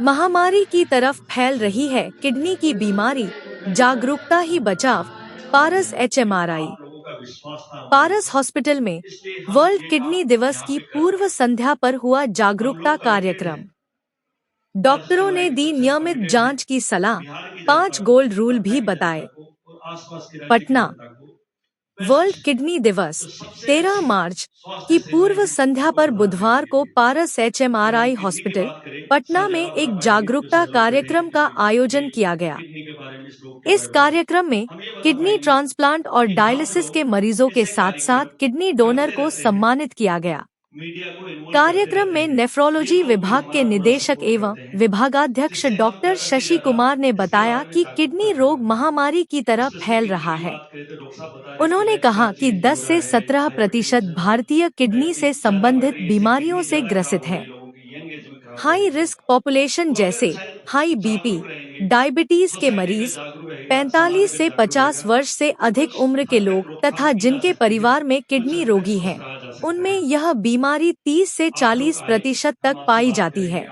महामारी की तरफ फैल रही है किडनी की बीमारी, जागरूकता ही बचाव। पारस एचएमआरआई। पारस हॉस्पिटल में वर्ल्ड किडनी दिवस की पूर्व संध्या पर हुआ जागरूकता कार्यक्रम। डॉक्टरों ने दी नियमित जांच की सलाह, 5 गोल्ड रूल भी बताए। पटना, वर्ल्ड किडनी दिवस 13 मार्च की पूर्व संध्या पर बुधवार को पारस एचएमआरआई हॉस्पिटल, पटना में एक जागरूकता कार्यक्रम का आयोजन किया गया। इस कार्यक्रम में किडनी ट्रांसप्लांट और डायलिसिस के मरीजों के साथ साथ किडनी डोनर को सम्मानित किया गया। कार्यक्रम में नेफ्रोलॉजी विभाग के निदेशक एवं विभागाध्यक्ष डॉक्टर शशि कुमार ने बताया कि किडनी रोग महामारी की तरह फैल रहा है। उन्होंने कहा कि 10 से 17% भारतीय किडनी से संबंधित बीमारियों से ग्रसित हैं। हाई रिस्क पॉपुलेशन जैसे हाई बीपी, डायबिटीज के मरीज, 45 से 50 वर्ष से अधिक उम्र के लोग तथा जिनके परिवार में किडनी रोगी हैं, उनमें यह बीमारी 30 से 40% तक पाई जाती है।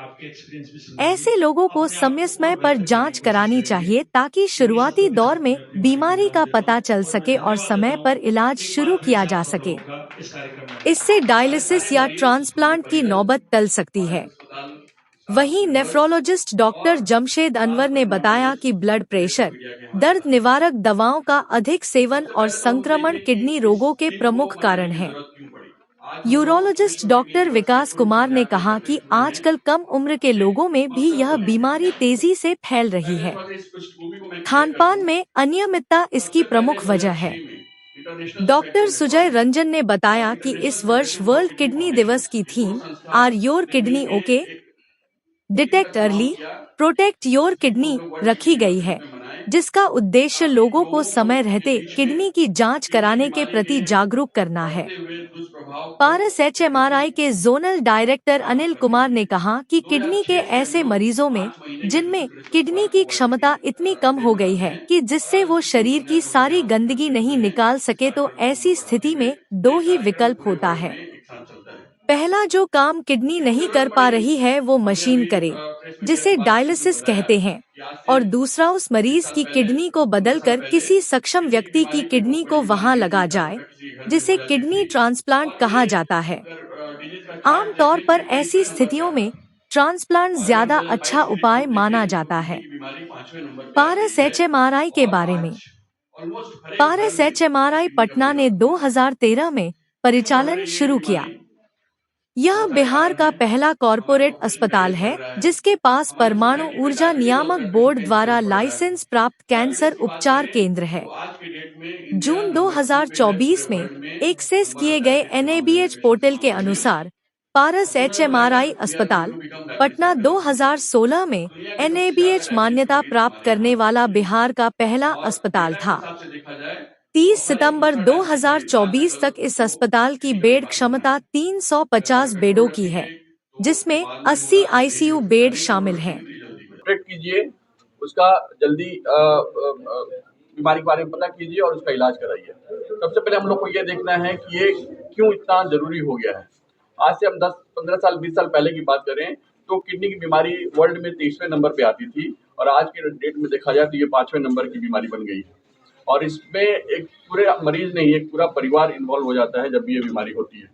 ऐसे लोगों को समय समय पर जांच करानी चाहिए ताकि शुरुआती दौर में बीमारी का पता चल सके और समय पर इलाज शुरू किया जा सके। इससे डायलिसिस या ट्रांसप्लांट की नौबत टल सकती है। वहीं नेफ्रोलॉजिस्ट डॉक्टर जमशेद अनवर ने बताया कि ब्लड प्रेशर, दर्द निवारक दवाओं का अधिक सेवन और संक्रमण किडनी रोगों के प्रमुख कारण हैं। यूरोलॉजिस्ट डॉक्टर विकास कुमार ने कहा कि आजकल कम उम्र के लोगों में भी यह बीमारी तेजी से फैल रही है। खानपान में अनियमितता इसकी प्रमुख वजह है। डॉक्टर सुजय रंजन ने बताया कि इस वर्ष वर्ल्ड किडनी दिवस की theme are your kidney okay, detect early, protect your kidney रखी गई है, जिसका उद्देश्य लोगों को समय रहते किडनी की जांच कराने के प्रति जागरूक करना है। पारस एचएमआरआई के जोनल डायरेक्टर अनिल कुमार ने कहा कि किडनी के ऐसे मरीजों में जिनमें किडनी की क्षमता इतनी कम हो गई है कि जिससे वो शरीर की सारी गंदगी नहीं निकाल सके, तो ऐसी स्थिति में 2 ही विकल्प होता है। पहला, जो काम किडनी नहीं कर पा रही है वो मशीन करे, जिसे डायलिसिस कहते हैं, और दूसरा, उस मरीज की किडनी को बदलकर किसी सक्षम व्यक्ति की किडनी को वहां लगा जाए, जिसे किडनी ट्रांसप्लांट कहा जाता है। आम तौर पर ऐसी स्थितियों में ट्रांसप्लांट ज्यादा अच्छा उपाय माना जाता है। पारस एचएमआरआई के बारे में। पारस एचएमआरआई पटना ने 2013 में परिचालन शुरू किया। यह बिहार का पहला कॉरपोरेट अस्पताल है जिसके पास परमाणु ऊर्जा नियामक बोर्ड द्वारा लाइसेंस प्राप्त कैंसर उपचार केंद्र है। जून 2024 में एक्सेस किए गए एनएबीएच पोर्टल के अनुसार पारस एचएमआरआई अस्पताल पटना 2016 में एनएबीएच मान्यता प्राप्त करने वाला बिहार का पहला अस्पताल था। 30 सितंबर 2024 तक इस अस्पताल की बेड क्षमता 350 बेडों की है, जिसमें 80 आईसीयू बेड शामिल हैं। ट्रीट कीजिए, उसका जल्दी बीमारी के बारे में पता कीजिए और उसका इलाज कराइए। सबसे पहले हम लोग को ये देखना है कि ये क्यों इतना जरूरी हो गया है। आज से हम 10, 15 साल, 20 साल पहले की बात करें तो किडनी की बीमारी वर्ल्ड में 23वें नंबर पे आती थी और आज के डेट में देखा जाए तो ये 5वें नंबर की बीमारी बन गई है। और इसमें एक पूरे मरीज नहीं, एक पूरा परिवार इन्वॉल्व हो जाता है जब भी ये बीमारी होती है।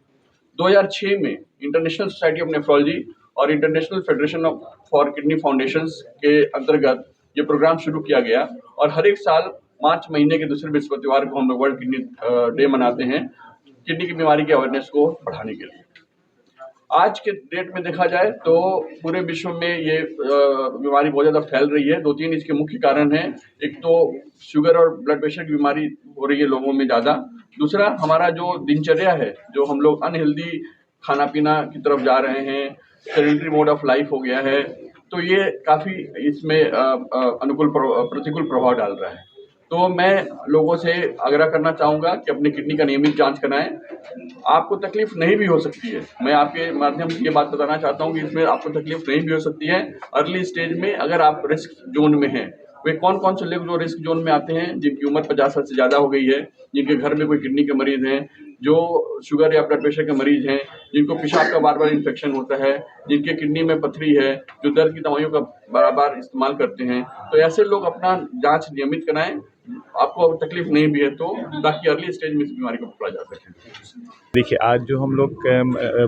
2006 में इंटरनेशनल सोसाइटी ऑफ नेफ्रोलॉजी और international federation for kidney foundations के अंतर्गत ये प्रोग्राम शुरू किया गया और हर एक साल मार्च महीने के दूसरे बृहस्पतिवार को हम लोग वर्ल्ड किडनी डे मनाते हैं, किडनी की बीमारी के अवेयरनेस को बढ़ाने के लिए। आज के डेट में देखा जाए तो पूरे विश्व में ये बीमारी बहुत ज्यादा फैल रही है। 2-3 इसके मुख्य कारण हैं। एक तो शुगर और ब्लड प्रेशर की बीमारी हो रही है लोगों में ज्यादा। दूसरा, हमारा जो दिनचर्या है, जो हम लोग अनहेल्दी खाना पीना की तरफ जा रहे हैं, सेडेंटरी मोड ऑफ लाइफ हो गया है, तो ये काफी इसमें प्रतिकूल प्रभाव डाल रहा है। तो मैं लोगों से आग्रह करना चाहूंगा कि अपनी किडनी का नियमित जांच कराएं। आपको तकलीफ नहीं भी हो सकती है, मैं आपके माध्यम से ये बात बताना चाहता हूं कि इसमें आपको तकलीफ नहीं भी हो सकती है। अर्ली स्टेज में अगर आप रिस्क जोन में हैं वे कौन कौन से लोग जो रिस्क जोन में आते हैं, जिनकी उम्र 50 साल से ज़्यादा हो गई है, जिनके घर में कोई किडनी के मरीज हैं, जो शुगर या ब्लड प्रेशर के मरीज हैं, जिनको पेशाब का बार बार इन्फेक्शन होता है, जिनके किडनी में पथरी है, जो दर्द की दवाइयों का बार बार इस्तेमाल करते हैं, तो ऐसे लोग अपना जांच नियमित कराएं। आपको तकलीफ नहीं भी है तो, ताकि अर्ली स्टेज में इस बीमारी को पकड़ा जा सके। देखिए, आज जो हम लोग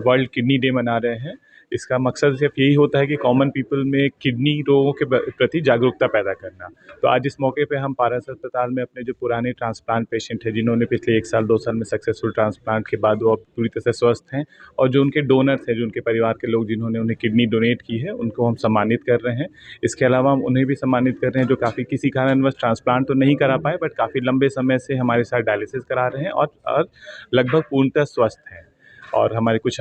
वर्ल्ड किडनी डे मना रहे हैं, इसका मकसद सिर्फ यही होता है कि कॉमन पीपल में किडनी रोगों के प्रति जागरूकता पैदा करना। तो आज इस मौके पे हम पारस अस्पताल में अपने जो पुराने ट्रांसप्लांट पेशेंट हैं, जिन्होंने पिछले 1 साल 2 साल में सक्सेसफुल ट्रांसप्लांट के बाद वो अब पूरी तरह से स्वस्थ हैं, और जो उनके डोनर्स हैं, जो उनके परिवार के लोग जिन्होंने उन्हें किडनी डोनेट की है, उनको हम सम्मानित कर रहे हैं। इसके अलावा हम उन्हें भी सम्मानित कर रहे हैं जो काफ़ी किसी कारणवश ट्रांसप्लांट तो नहीं करा पाए, बट काफ़ी लंबे समय से हमारे साथ डायलिसिस करा रहे हैं और लगभग पूर्णतः स्वस्थ हैं। और हमारे कुछ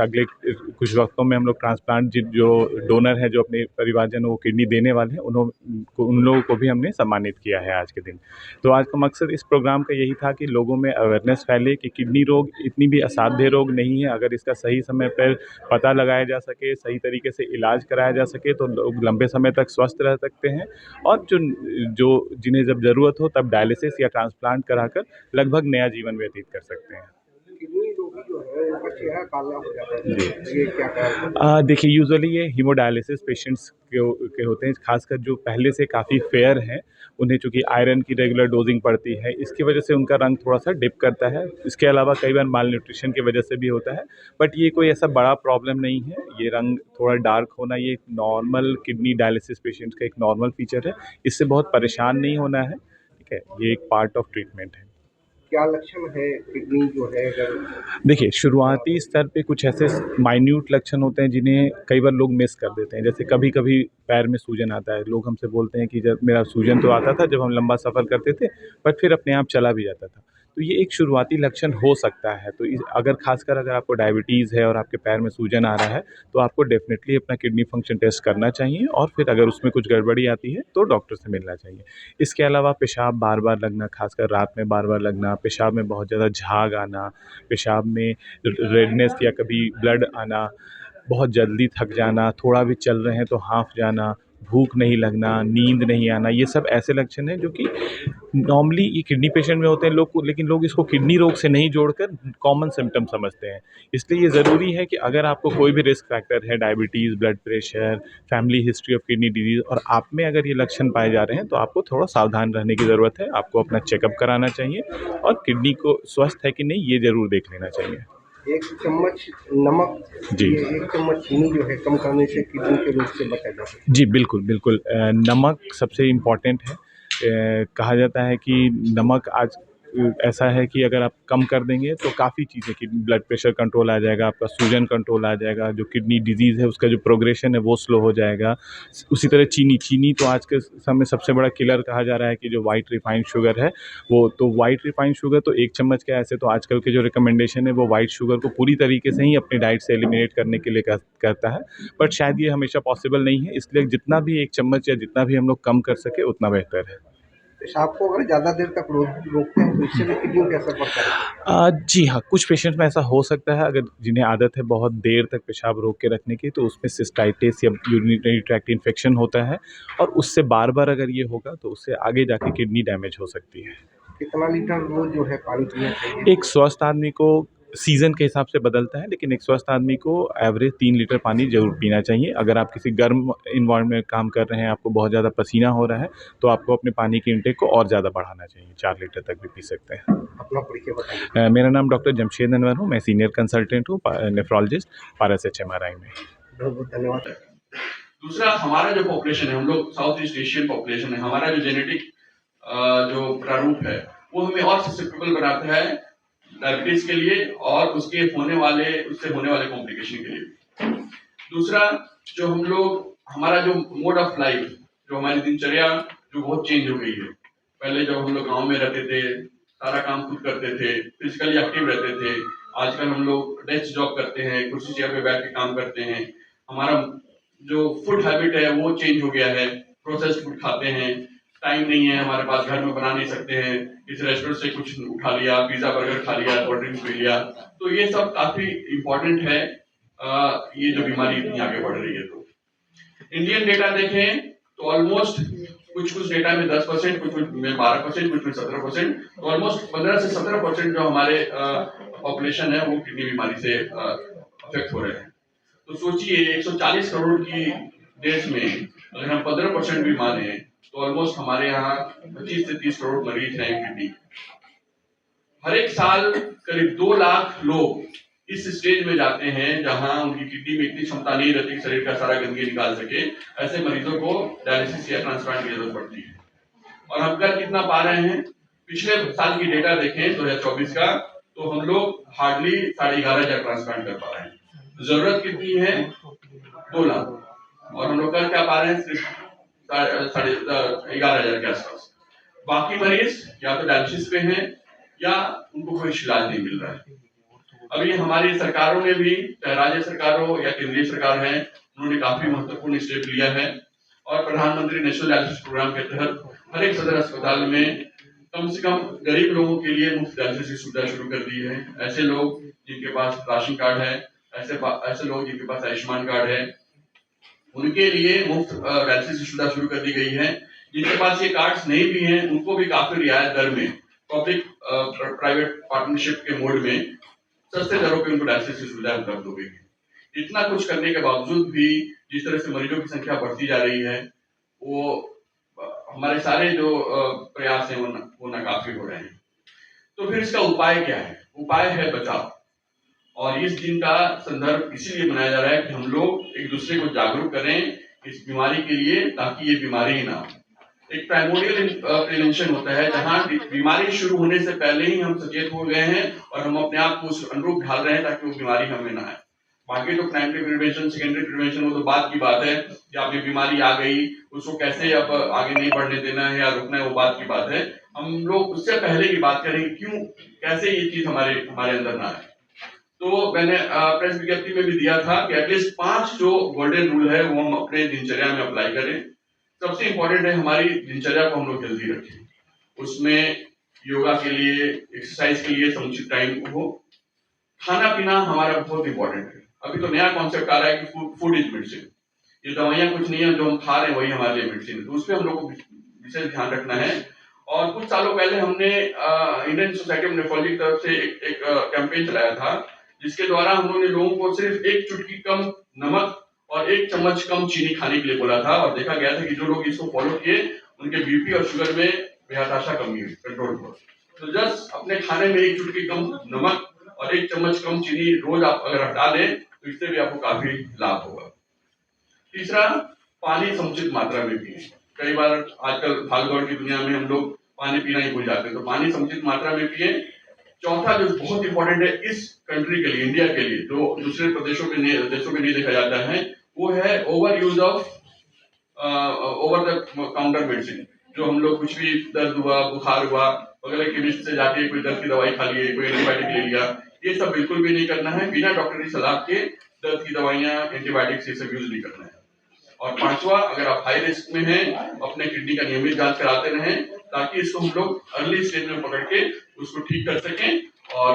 वक्तों में हम लोग ट्रांसप्लांट जो डोनर हैं, जो अपने परिवारजनों को किडनी देने वाले हैं, उन लोगों को भी हमने सम्मानित किया है आज के दिन। तो आज का मकसद इस प्रोग्राम का यही था कि लोगों में अवेयरनेस फैले कि किडनी रोग इतनी भी असाध्य रोग नहीं है। अगर इसका सही समय पर पता लगाया जा सके, सही तरीके से इलाज कराया जा सके, तो लोग लंबे समय तक स्वस्थ रह सकते हैं, और जिन्हें जब ज़रूरत हो तब डायलिसिस या ट्रांसप्लांट कराकर लगभग नया जीवन व्यतीत कर सकते हैं। किडनी रोगी जो है उनका चेहरा काला हो जाता है, तो ये क्या कारण? देखिए, यूजुअली ये हीमोडायलिसिस पेशेंट्स के होते हैं, खासकर जो पहले से काफ़ी फेयर हैं, उन्हें चूँकि आयरन की रेगुलर डोजिंग पड़ती है, इसकी वजह से उनका रंग थोड़ा-सा डिप करता है। इसके अलावा कई बार माल न्यूट्रिशन की वजह से भी होता है, बट ये कोई ऐसा बड़ा प्रॉब्लम नहीं है। ये रंग थोड़ा डार्क होना, ये नॉर्मल किडनी डायलिसिस पेशेंट्स का एक नॉर्मल फीचर है। इससे बहुत परेशान नहीं होना है, ठीक है? ये एक पार्ट ऑफ ट्रीटमेंट है। क्या लक्षण है किडनी जो है अगर? देखिए, शुरुआती स्तर पे कुछ ऐसे माइन्यूट लक्षण होते हैं जिन्हें कई बार लोग मिस कर देते हैं। जैसे कभी-कभी पैर में सूजन आता है। लोग हमसे बोलते हैं कि जब मेरा सूजन तो आता था जब हम लंबा सफ़र करते थे, बट फिर अपने आप चला भी जाता था। तो ये एक शुरुआती लक्षण हो सकता है। तो अगर आपको डायबिटीज़ है और आपके पैर में सूजन आ रहा है, तो आपको डेफ़िनेटली अपना किडनी फंक्शन टेस्ट करना चाहिए, और फिर अगर उसमें कुछ गड़बड़ी आती है तो डॉक्टर से मिलना चाहिए। इसके अलावा पेशाब बार-बार लगना, खासकर रात में बार-बार लगना, पेशाब में बहुत ज़्यादा झाग आना, पेशाब में रेडनेस या कभी ब्लड आना, बहुत जल्दी थक जाना, थोड़ा भी चल रहे हैं तो हाँफ जाना, भूख नहीं लगना, नींद नहीं आना, ये सब ऐसे लक्षण हैं जो कि नॉर्मली ये किडनी पेशेंट में होते हैं लेकिन लोग इसको किडनी रोग से नहीं जोड़कर कॉमन सिम्पटम समझते हैं। इसलिए ये ज़रूरी है कि अगर आपको कोई भी रिस्क फैक्टर है, diabetes, blood pressure, family history of kidney disease, और आप में अगर ये लक्षण पाए जा रहे हैं, तो आपको थोड़ा सावधान रहने की ज़रूरत है। आपको अपना चेकअप कराना चाहिए, और किडनी को स्वस्थ है कि नहीं, ये ज़रूर देख लेना चाहिए। 1 चम्मच नमक, जी। ये 1 चम्मच चीनी जो है कम करने से किडनी के रोग से बचा जा सकता जी, बिल्कुल, बिल्कुल। नमक सबसे इम्पॉर्टेंट है। कहा जाता है कि नमक आज ऐसा है कि अगर आप कम कर देंगे तो काफ़ी चीज़ें, कि ब्लड प्रेशर कंट्रोल आ जाएगा, आपका सूजन कंट्रोल आ जाएगा, जो किडनी डिजीज़ है उसका जो प्रोग्रेशन है वो स्लो हो जाएगा। उसी तरह चीनी तो आज के समय सबसे बड़ा किलर कहा जा रहा है, कि जो व्हाइट रिफाइंड शुगर है, वो तो व्हाइट रिफाइंड शुगर तो 1 चम्मच क्या, ऐसे तो आजकल के जो रिकमेंडेशन है वो व्हाइट शुगर को पूरी तरीके से ही अपनी डाइट से एलिमिनेट करने के लिए करता है, बट शायद ये हमेशा पॉसिबल नहीं है। इसलिए जितना भी 1 चम्मच या जितना भी हम लोग कम कर सकें उतना बेहतर है। है। पेशाब को अगर ज़्यादा देर तक रोकते हैं तो इससे भी किडनी पे असर पड़ता है? जी हाँ, कुछ पेशेंट्स में ऐसा हो सकता है, अगर जिन्हें आदत है बहुत देर तक पेशाब रोक के रखने की, तो उसमें सिस्टाइटिस या यूरिनरी ट्रैक्ट इन्फेक्शन होता है, और उससे बार-बार अगर ये होगा तो उससे आगे जाके किडनी डैमेज हो सकती है। कितना लीटर रोज जो है पानी पीना चाहिए? एक स्वस्थ आदमी को सीज़न के हिसाब से बदलता है, लेकिन एक स्वस्थ आदमी को एवरेज 3 लीटर पानी ज़रूर पीना चाहिए। अगर आप किसी गर्म एनवायरनमेंट में काम कर रहे हैं, आपको बहुत ज़्यादा पसीना हो रहा है, तो आपको अपने पानी की इंटेक को और ज़्यादा बढ़ाना चाहिए, 4 लीटर तक भी पी सकते हैं। अपना परिचय बताइए। मेरा नाम डॉक्टर जमशेद अनवर हूँ, मैं सीनियर कंसल्टेंट हूँ, नेफ्रोलॉजिस्ट, पारस एचएमआरआई में। बहुत-बहुत धन्यवाद। दूसरा, हमारा जो पॉपुलेशन है, हम लोग साउथ ईस्ट एशियन पॉपुलेशन है, हमारा जो जेनेटिक जो प्रारूप है वो हमें और ससेप्टेबल बनाता है डायबिटीज के लिए और उससे होने वाले कॉम्प्लिकेशन के लिए। दूसरा, जो हमारा जो मोड ऑफ लाइफ, जो हमारी दिनचर्या जो बहुत चेंज हो गई है। पहले जब हम लोग गांव में रहते थे, सारा काम खुद करते थे, फिजिकली एक्टिव रहते थे। आजकल हम लोग डेस्क जॉब करते हैं, कुर्सी चेयर पे बैठ के काम करते हैं। हमारा जो फूड हैबिट है वो चेंज हो गया है, प्रोसेस्ड फूड खाते हैं, टाइम नहीं है हमारे पास, घर में बना नहीं सकते हैं, इस रेस्टोरेंट से कुछ उठा लिया, पिज्जा बर्गर खा लिया, कोल्ड ड्रिंक्स पी लिया। तो ये सब काफी इम्पोर्टेंट है, ये जो बीमारी इतनी आगे बढ़ रही है। तो इंडियन डेटा देखें तो ऑलमोस्ट कुछ कुछ डेटा में 10%, कुछ कुछ में 12%, कुछ में 17%, तो ऑलमोस्ट 15 से 17% जो हमारे पॉपुलेशन है वो किडनी बीमारी से अफेक्ट हो रहे हैं। तो सोचिए 140 करोड़ की देश में अगर हम 15% भी माने तो ऑलमोस्ट हमारे यहाँ 25 से 30 करोड़ मरीज हैं किडनी। हर एक साल करीब 2 लाख लोग इस स्टेज में जाते हैं जहां उनकी किडनी में इतनी क्षमता नहीं रहती कि शरीर का सारा गंदगी निकाल सके। ऐसे मरीजों को डायलिसिस या ट्रांसप्लांट की जरूरत पड़ती है। और हम कर कितना पा रहे हैं? पिछले साल की डेटा देखें 2024 का, तो हम लोग हार्डली 11,500 ट्रांसप्लांट कर पा रहे हैं। जरूरत कितनी है? 2 लाख, और हम लोग कर क्या पा रहे हैं? सिर्फ 11,500 के आसपास। बाकी मरीज या तो डायलिसिस पे हैं या उनको कोई इलाज नहीं मिल रहा है। अभी हमारी सरकारों ने भी, चाहे राज्य सरकार हो या केंद्रीय सरकार है, उन्होंने काफी महत्वपूर्ण स्टेप लिया है और प्रधानमंत्री नेशनल डायलिसिस प्रोग्राम के तहत हर एक सदर अस्पताल में कम से कम गरीब लोगों के लिए मुफ्त डायलिसिस की सुविधा शुरू कर दी है। ऐसे लोग जिनके पास राशन कार्ड है, ऐसे लोग जिनके पास आयुष्मान कार्ड है, उनके लिए मुफ्त डायलिसिस की सुविधा शुरू कर दी गई है। जिनके पास ये कार्ड्स नहीं भी हैं, उनको भी काफी रियायत दर में पब्लिक प्राइवेट पार्टनरशिप के मोड में सस्ते दरों पे उनको डायलिसिस की सुविधा उपलब्ध हो गई है। इतना कुछ करने के बावजूद भी जिस तरह से मरीजों की संख्या बढ़ती जा रही है, वो हमारे सारे जो प्रयास हैं वो नाकाफी हो रहे हैं। तो फिर इसका उपाय क्या है? उपाय है बचाव। और इस दिन का संदर्भ इसीलिए मनाया जा रहा है कि हम लोग एक दूसरे को जागरूक करें इस बीमारी के लिए, ताकि ये बीमारी ही ना हो। एक प्राइमोडियल प्रिवेंशन होता है जहां बीमारी शुरू होने से पहले ही हम सचेत हो गए हैं और हम अपने आप को उस अनुरूप ढाल रहे हैं ताकि वो बीमारी हमें ना आए। बाकी तो प्राइमरी प्रिवेंशन, सेकेंडरी प्रिवेंशन, वो तो बात की बात है कि आपकी बीमारी आ गई, उसको कैसे अब आगे नहीं बढ़ने देना है या रोकना है, वो बात की बात है। हम लोग उससे पहले की बात करें, क्यों, कैसे ये चीज हमारे अंदर ना आए। तो मैंने प्रेस विज्ञप्ति में भी दिया था कि एटलीस्ट 5 जो गोल्डन रूल है वो हम अपने दिनचर्या में अप्लाई करें। सबसे इंपॉर्टेंट है हमारी दिनचर्या को हम लोग हेल्दी रखें। उसमें योगा के लिए, एक्सरसाइज के लिए समुचित टाइम हो। खाना पीना हमारा बहुत इंपॉर्टेंट है। अभी तो नया कॉन्सेप्ट आ रहा है कि फूड इज मेडिसिन। ये दवाइयां कुछ नहीं है, जो हम खा रहे हैं वही हमारे लिए मेडिसिन है। तो उसमें हम लोग को विशेष ध्यान रखना है। और कुछ सालों पहले हमने इंडियन सोसाइटी ऑफ नेफ्रोलॉजी की तरफ से एक कैंपेन चलाया था, जिसके द्वारा हम लोगों ने लोगों को सिर्फ 1 चुटकी कम नमक और 1 चम्मच कम चीनी खाने के लिए बोला था। और देखा गया था कि जो लोग इसको फॉलो किए उनके बीपी और शुगर में बेहताशा कमी हुई, कंट्रोल हुआ। तो जस्ट अपने खाने में 1 चुटकी कम नमक और 1 चम्मच कम चीनी रोज आप अगर हटा लें तो इससे भी आपको काफी लाभ होगा। तीसरा, पानी समुचित मात्रा में पिए। कई बार आजकल भागदौड़ की दुनिया में हम लोग पानी पीना ही भूल जाते हैं, तो पानी समुचित मात्रा में पिए। चौथा जो बहुत इंपॉर्टेंट है इस कंट्री के लिए, इंडिया के लिए, जो दूसरे देशों में नहीं देखा जाता है, वो है over use of over the counter medicine. जो हम लोग कुछ भी दर्द हुआ, बुखार हुआ, वगैरह केमिस्ट से जाके कोई दर्द की दवाई खा लिए, कोई एंटीबायोटिक ले लिया, ये सब बिल्कुल भी नहीं करना है। बिना डॉक्टरी सलाह के दर्द की दवाइयां, एंटीबायोटिक्स ये सब यूज नहीं करना है। और पांचवा, अगर आप हाई रिस्क में हैं, अपने किडनी का नियमित जांच कराते रहें, ताकि इसको हम लोग अर्ली स्टेज में पकड़ के उसको ठीक कर सकें और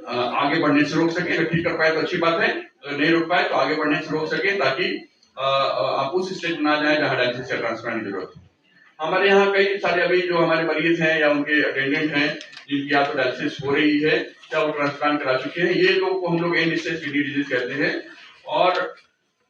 आगे बढ़ने से रोक सके। अगर ठीक कर पाए तो अच्छी बात है, अगर नहीं रोक पाए तो आगे बढ़ने से रोक सके, ताकि आप उस स्टेज में ना जाए जहां डायलिसिस या ट्रांसप्लांट की जरूरत है। हमारे यहाँ कई सारे अभी जो हमारे मरीज हैं या उनके अटेंडेंट हैं, जिनकी या तो डायलिसिस हो रही है या वो ट्रांसप्लांट करा चुके हैं, ये लोग को हम लोग एंड स्टेज किडनी डिजीज कहते हैं। और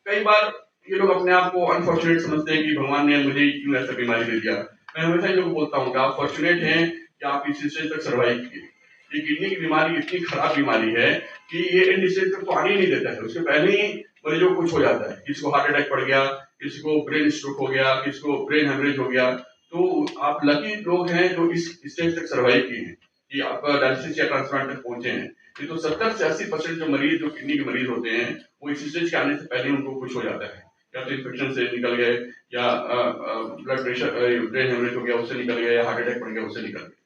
कई बार ये लोग अपने आप को अनफॉर्चुनेट समझते हैं कि भगवान ने मुझे क्यों ऐसा बीमारी दे दिया। मैं हमेशा इन लोगों को बोलता हूँ कि आप फॉर्चुनेट हैं कि आप इस स्टेज तक सर्वाइव किए। ये किडनी की बीमारी इतनी खराब बीमारी है कि ये एंड स्टेज तक तो आने ही नहीं देता है। उसके पहले ही मरीजों को कुछ हो जाता है, किसी को हार्ट अटैक पड़ गया, किसी को ब्रेन स्ट्रोक हो गया, किसी को ब्रेन हेमरेज हो गया। तो आप लकी लोग हैं जो इस स्टेज तक सर्वाइव किए हैं कि आप डायलिसिस या ट्रांसप्लांट तक पहुंचे हैं। ये तो 70 से 80% जो मरीज, जो किडनी के मरीज होते हैं, वो इस स्टेज के आने से पहले उनको कुछ हो जाता है। या तो इन्फेक्शन से निकल गए, या ब्लड प्रेशर, ब्रेन हेमरेज हो गया उससे निकल गया, या हार्ट अटैक पड़ गया उससे निकल गया।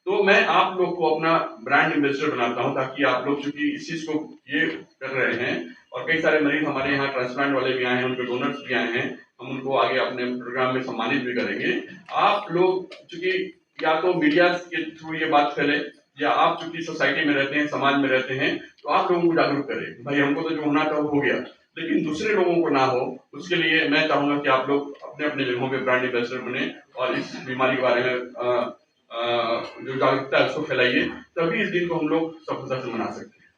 तो मैं आप लोग को अपना ब्रांड एम्बेसडर बनाता हूं, ताकि आप लोग चूंकि इस चीज को ये कर रहे हैं, और कई सारे मरीज हमारे यहाँ ट्रांसप्लांट वाले भी आए हैं, उनके डोनर्स भी आए हैं, हम उनको आगे अपने प्रोग्राम में सम्मानित भी करेंगे। आप लोग चूंकि या तो मीडिया के थ्रू ये बात फैले, या आप चूंकि सोसाइटी में रहते हैं, समाज में रहते हैं, तो आप लोगों को जागरूक करें। भाई हमको तो जो होना था वो हो गया, लेकिन दूसरे लोगों को ना हो, उसके लिए मैं चाहूंगा कि आप लोग अपने अपने जगहों पे ब्रांड एम्बेसडर बने और इस बीमारी के बारे में जो जागरूकता है उसको फैलाइए, तभी इस दिन को हम लोग सफलता से मना सकते हैं।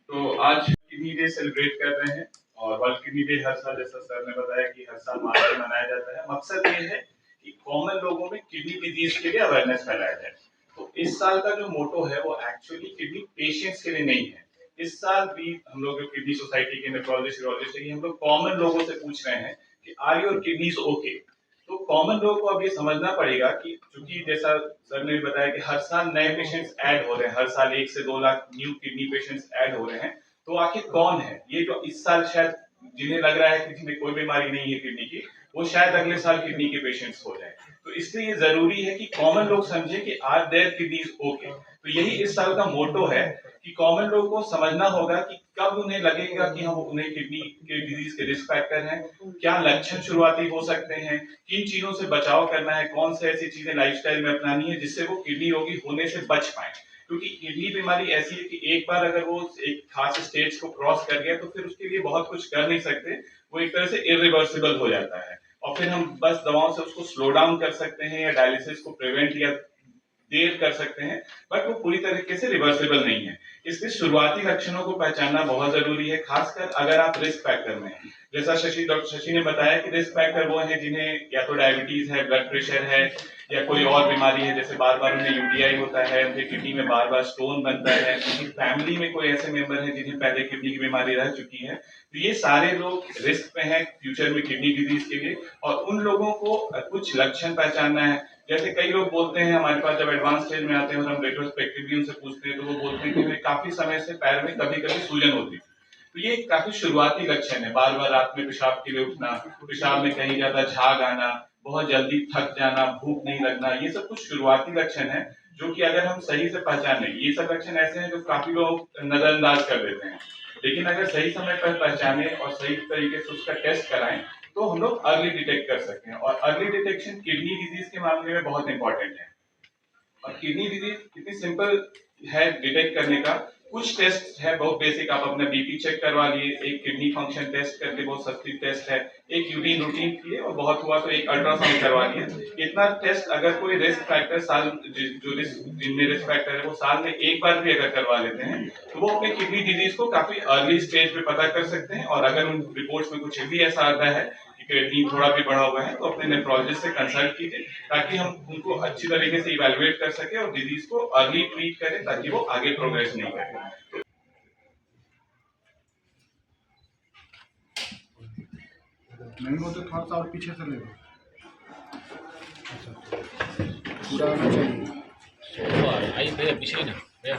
तो आज किडनी डे सेलिब्रेट कर रहे हैं और वर्ल्ड किडनी डे हर साल, जैसा सर ने बताया कि हर साल मार्च में मनाया जाता है। मकसद ये है कि कॉमन लोगों में किडनी डिजीज के लिए अवेयरनेस फैलाया जाए। तो इस साल का जो मोटो है वो एक्चुअली किडनी पेशेंट्स के लिए नहीं है। इस साल भी हम लोग किडनी सोसाइटी के नेफ्रोलॉजिस्ट यूरोलॉजिस्ट हम लोग कॉमन लोगों से पूछ रहे हैं कि आर योर किडनीज ओके। तो कॉमन लोगों को अब ये समझना पड़ेगा कि चूंकि जैसा सर ने भी बताया कि हर साल नए पेशेंट्स ऐड हो रहे हैं, हर साल 1 से 2 lakh new kidney patients add हो रहे हैं। तो आखिर कौन है ये जो इस साल शायद जिन्हें लग रहा है कि जिन्हें कोई बीमारी नहीं है किडनी की, वो शायद अगले साल किडनी के पेशेंट्स हो जाए। तो इसलिए ये जरूरी है कि कॉमन लोग समझे कि आर देयर किडनीज ओके। तो यही इस साल का मोटो है कि कॉमन लोगों को समझना होगा कि कब उन्हें लगेगा कि हम उन्हें किडनी के डिजीज के रिस्क फैक्टर हैं, क्या लक्षण शुरुआती हो सकते हैं, किन चीजों से बचाव करना है, कौन से ऐसी चीजें लाइफस्टाइल में अपनानी है जिससे वो किडनी रोगी होने से बच पाए। क्योंकि किडनी बीमारी ऐसी है कि एक बार अगर वो एक खास स्टेज को क्रॉस कर गया तो फिर उसके लिए बहुत कुछ कर नहीं सकते, वो एक तरह से इरिवर्सिबल हो जाता है और फिर हम बस दवाओं से उसको स्लो डाउन कर सकते हैं या डायलिसिस को प्रिवेंट या देर कर सकते हैं, बट वो पूरी तरीके से रिवर्सिबल नहीं है। इसलिए शुरुआती लक्षणों को पहचानना बहुत जरूरी है, खासकर अगर आप रिस्क फैक्टर में हैं। जैसा डॉक्टर शशि ने बताया कि रिस्क फैक्टर वो है जिन्हें या तो डायबिटीज है, ब्लड प्रेशर है या कोई और बीमारी है, जैसे बार बार उन्हें यूटीआई होता है, उनके किडनी में बार बार स्टोन बनता है, उनकी फैमिली में कोई ऐसे मेंबर है जिन्हें पहले किडनी की बीमारी रह चुकी है। तो ये सारे लोग रिस्क पे हैं फ्यूचर में किडनी डिजीज के लिए और उन लोगों को कुछ लक्षण पहचानना है। जैसे कई लोग बोलते हैं हमारे पास जब एडवांस स्टेज में आते हैं और हम रेट्रोस्पेक्टिवली उनसे पूछते हैं तो वो बोलते हैं कि हमें काफी समय से पैर में कभी कभी सूजन होती थी। तो ये काफी शुरुआती लक्षण है, बार बार रात में पेशाब के लिए उठना, पेशाब में कहीं ज्यादा झाग आना, बहुत जल्दी थक जाना, भूख नहीं लगना, ये सब कुछ शुरुआती लक्षण है जो कि अगर हम सही से पहचाने, ये सब लक्षण ऐसे हैं जो काफी लोग नजरअंदाज कर देते हैं, लेकिन अगर सही समय पर पहचाने और सही तरीके से उसका टेस्ट कराएं तो हम लोग अर्ली डिटेक्ट कर सकते हैं। और अर्ली डिटेक्शन किडनी डिजीज के मामले में बहुत इंपॉर्टेंट है। और किडनी डिजीज इतनी सिंपल है डिटेक्ट करने का, कुछ टेस्ट है बहुत बेसिक, आप अपना बीपी चेक करवा लिए, एक किडनी फंक्शन टेस्ट करके बहुत सस्ती टेस्ट है, एक यूरिन रूटीन किए और बहुत हुआ तो एक अल्ट्रासाउंड करवा लिए। इतना टेस्ट अगर कोई रिस्क फैक्टर साल जो जिनमें रिस्क फैक्टर है वो साल में एक बार भी अगर करवा लेते हैं तो वो अपने किडनी डिजीज को काफी अर्ली स्टेज पे पता कर सकते हैं। और अगर उन रिपोर्ट्स में कुछ भी ऐसा आता है कि क्रिएटिनिन थोड़ा भी बढ़ा हुआ है तो अपने नेफ्रोलॉजिस्ट से कंसल्ट कीजिए ताकि हम उनको अच्छी तरीके से इवैल्यूएट कर सके और डिजीज को अर्ली ट्रीट करें ताकि वो आगे प्रोग्रेस नहीं करे। नहीं हो तो थोड़ा सा और पीछे से ले लो। अच्छा पूरा आना चाहिए। आई भैया पीछे ही ना भैया।